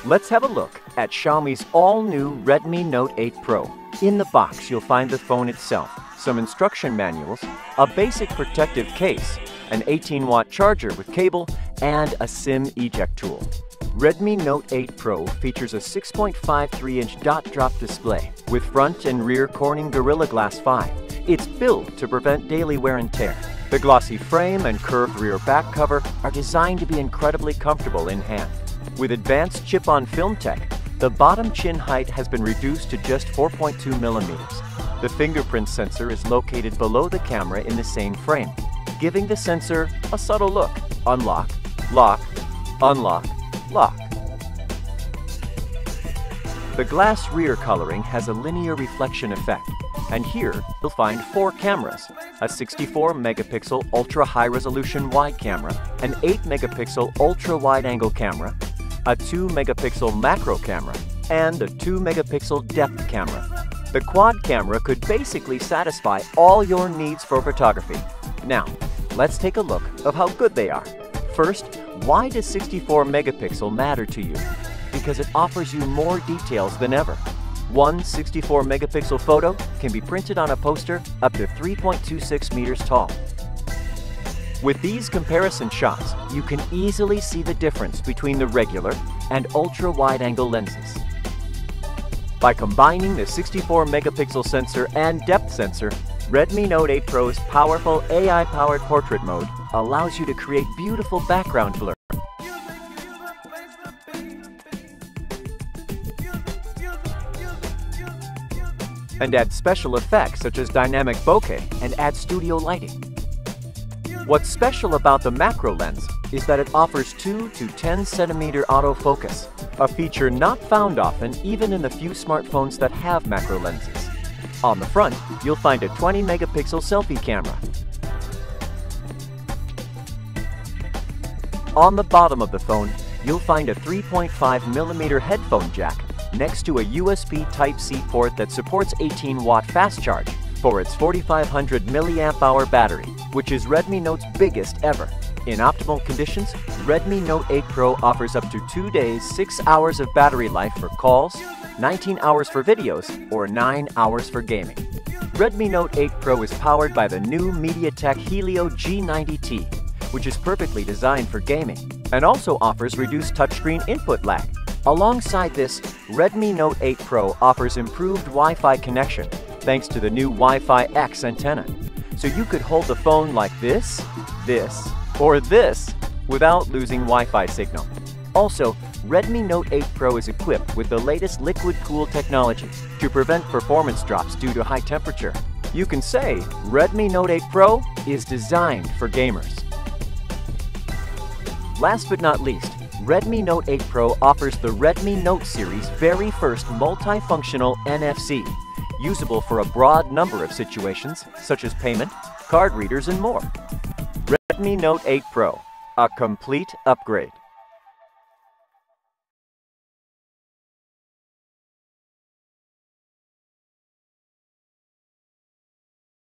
Let's have a look at Xiaomi's all-new Redmi Note 8 Pro. In the box, you'll find the phone itself, some instruction manuals, a basic protective case, an 18-watt charger with cable, and a SIM eject tool. Redmi Note 8 Pro features a 6.53-inch dot-drop display with front and rear Corning Gorilla Glass 5. It's built to prevent daily wear and tear. The glossy frame and curved rear back cover are designed to be incredibly comfortable in hand. With advanced chip-on-film tech, the bottom chin height has been reduced to just 4.2 millimeters. The fingerprint sensor is located below the camera in the same frame, giving the sensor a subtle look. Unlock, lock, unlock, lock. The glass rear coloring has a linear reflection effect, and here you'll find 4 cameras: a 64-megapixel ultra-high-resolution wide camera, an 8-megapixel ultra-wide-angle camera, a 2-megapixel macro camera, and a 2-megapixel depth camera. The quad camera could basically satisfy all your needs for photography. Now, let's take a look of how good they are. First, why does 64 megapixel matter to you? Because it offers you more details than ever. One 64 megapixel photo can be printed on a poster up to 3.26 meters tall. With these comparison shots, you can easily see the difference between the regular and ultra-wide-angle lenses. By combining the 64 megapixel sensor and depth sensor, Redmi Note 8 Pro's powerful AI-powered portrait mode allows you to create beautiful background blur. And add special effects such as dynamic bokeh and add studio lighting. What's special about the macro lens is that it offers 2 to 10 centimeter autofocus, a feature not found often even in the few smartphones that have macro lenses. On the front, you'll find a 20 megapixel selfie camera. On the bottom of the phone, you'll find a 3.5 millimeter headphone jack next to a USB Type-C port that supports 18-watt fast charge for its 4500 mAh battery, which is Redmi Note's biggest ever. In optimal conditions, Redmi Note 8 Pro offers up to 2 days, 6 hours of battery life for calls, 19 hours for videos, or 9 hours for gaming. Redmi Note 8 Pro is powered by the new MediaTek Helio G90T, which is perfectly designed for gaming, and also offers reduced touchscreen input lag. Alongside this, Redmi Note 8 Pro offers improved Wi-Fi connection thanks to the new Wi-Fi X antenna. So you could hold the phone like this, or this without losing Wi-Fi signal. Also, Redmi Note 8 Pro is equipped with the latest liquid-cooled technology to prevent performance drops due to high temperature. You can say Redmi Note 8 Pro is designed for gamers. Last but not least, Redmi Note 8 Pro offers the Redmi Note series' very first multifunctional NFC, usable for a broad number of situations such as payment, card readers, and more. Redmi Note 8 Pro, a complete upgrade.